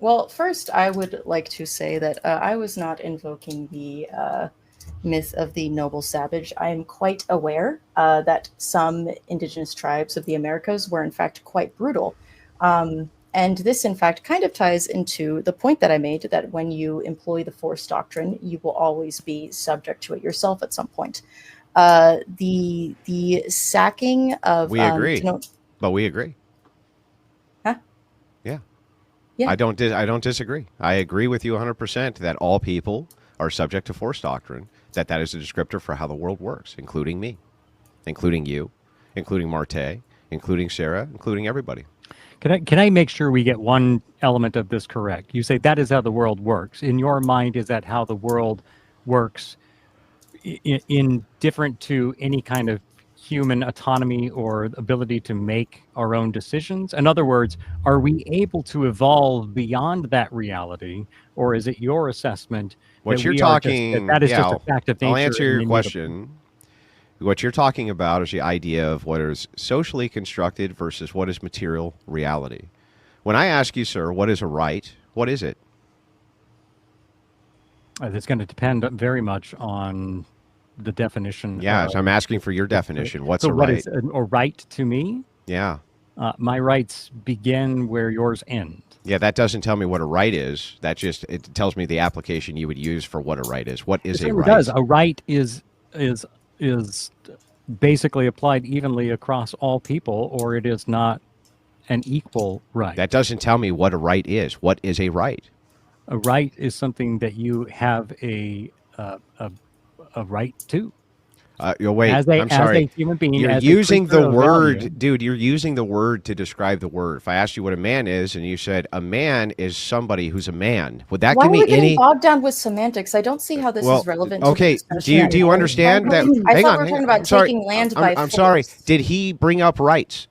Well, first, I would like to say that I was not invoking the myth of the noble savage. I am quite aware that some indigenous tribes of the Americas were, in fact, quite brutal. And this, in fact, kind of ties into the point that I made that when you employ the force doctrine, you will always be subject to it yourself at some point. The sacking of we agree, but we agree. Huh? Yeah. Yeah. I don't disagree. I agree with you 100% that all people are subject to force doctrine, that is a descriptor for how the world works, including me, including you, including Marte, including Sarah, including everybody. Can I make sure we get one element of this correct? You say that is how the world works. In your mind, is that how the world works indifferent to any kind of human autonomy or ability to make our own decisions? In other words, are we able to evolve beyond that reality, or is it your assessment what you're talking that is just a fact of nature? I'll answer your question. What you're talking about is the idea of what is socially constructed versus what is material reality. When I ask you, sir, what is a right, what is it? It's going to depend very much on the definition. Yes, I'm asking for your definition. What's a right? What is a right to me? Yeah. My rights begin where yours end. Yeah, that doesn't tell me what a right is. It tells me the application you would use for what a right is. What is a right? It does. A right is basically applied evenly across all people, or it is not an equal right. That doesn't tell me what a right is. What is a right? A right is something that you have a right to. Wait, I'm sorry. As a human being, you're using the word, dude. You're using the word to describe the word. If I asked you what a man is, and you said a man is somebody who's a man, would that give me any? Why are we getting bogged down with semantics? I don't see how this is relevant. Okay, do you understand that? I thought we were talking about taking land by force. I'm sorry. Did he bring up rights?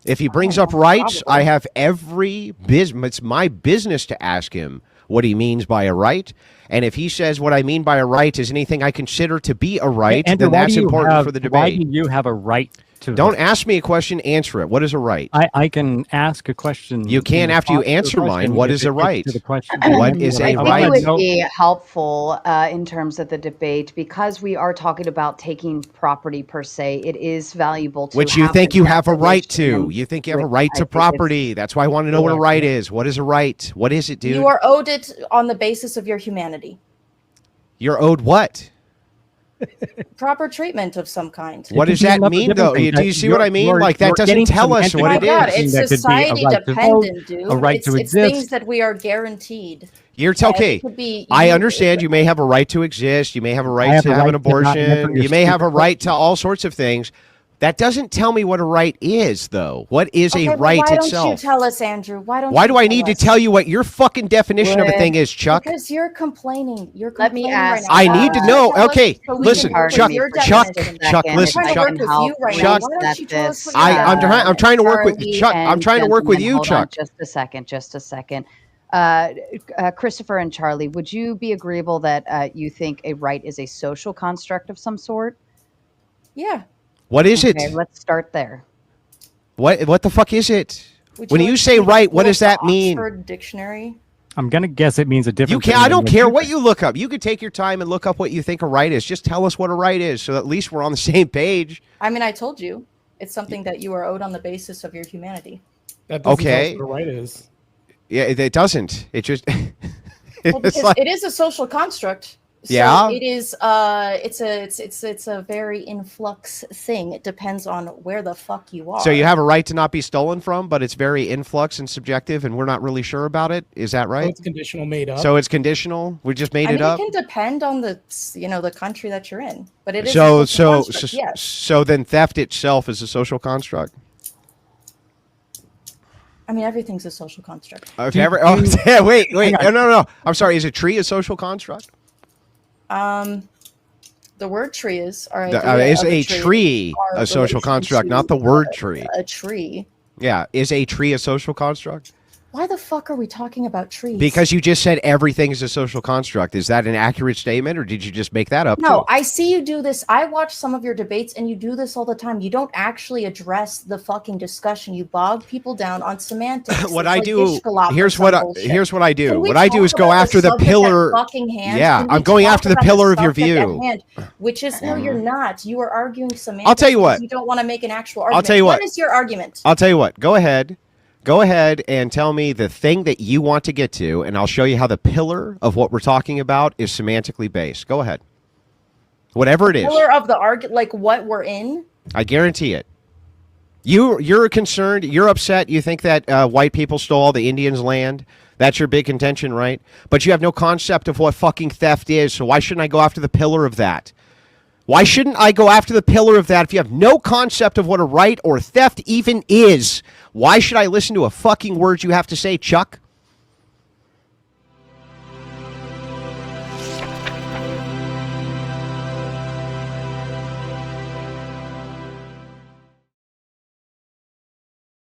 If he brings up rights, I have every business. It's my business to ask him what he means by a right. And if he says what I mean by a right is anything I consider to be a right, then that's important for the debate. Why do you have a right to Don't ask me a question, answer it. What is a right? I can ask a question. You can after you answer mine. What is a right? What is a right? I think it would be helpful in terms of the debate, because we are talking about taking property per se. It is valuable to which you think you have a right to. You think you have a right to property. That's why I want to know what a right is. What is a right? What is it, dude? You are owed it on the basis of your humanity. You're owed what? Proper treatment of some kind. What does that mean, though? Do you see what I mean? Like, that doesn't tell us what it is. It's society dependent, dude. A right to exist. It's things that we are guaranteed. You're okay. I understand you may have a right to exist. You may have a right to have an abortion. You may have a right to all sorts of things. That doesn't tell me what a right is, though. What is a right itself? Why don't you tell us, Andrew? Why do I need to tell you what your fucking definition of a thing is, Chuck? Because you're complaining. Let me ask. I need to know. Okay, listen, Chuck, listen, Chuck. I'm trying to work with Chuck. I'm trying to work with you, Chuck. Just a second. Christopher and Charlie, would you be agreeable that you think a right is a social construct of some sort? Yeah. What is it? Let's start there. What the fuck is it? When you say right, what does that mean? Oxford Dictionary. I'm gonna guess it means a different. You can. I don't care what you look up. You could take your time and look up what you think a right is. Just tell us what a right is, so at least we're on the same page. I mean, I told you, it's something that you are owed on the basis of your humanity. That doesn't tell us what a right is. Yeah, it doesn't. It just. It is a social construct. So yeah, it is. It's a very influx thing. It depends on where the fuck you are. So you have a right to not be stolen from, but it's very influx and subjective, and we're not really sure about it. Is that right? So it's conditional, made up. So it's conditional. We just made it up. It can depend on the country that you're in, but it is. So then theft itself is a social construct. I mean, everything's a social construct. Wait. No. I'm sorry. Is a tree a social construct? The word tree is. Is a tree a social construct, not the word tree? A tree. Yeah. Is a tree a social construct? Why the fuck are we talking about trees? Because you just said everything is a social construct. Is that an accurate statement, or did you just make that up? No, too? I see you do this. I watch some of your debates, and you do this all the time. You don't actually address the fucking discussion. You bog people down on semantics. What It's I like do Ishkalop or here's some what I, bullshit. here's what I do. Can we What I do talk is go about the after the subject at pillar. fucking hand? Yeah, Can we I'm going talk after the about pillar of your subject at view. hand? Which is no, you're not. You are arguing semantics. I'll tell you because what. You don't want to make an actual argument. I'll tell you what. What is your argument? I'll tell you what. Go ahead. Go ahead and tell me the thing that you want to get to, and I'll show you how the pillar of what we're talking about is semantically based. Go ahead. Whatever it is. Pillar of the argument, like what we're in. I guarantee it. You're concerned. You're upset. You think that white people stole all the Indians' land. That's your big contention, right? But you have no concept of what fucking theft is. So why shouldn't I go after the pillar of that? Why shouldn't I go after the pillar of that if you have no concept of what a right or theft even is? Why should I listen to a fucking word you have to say, Chuck?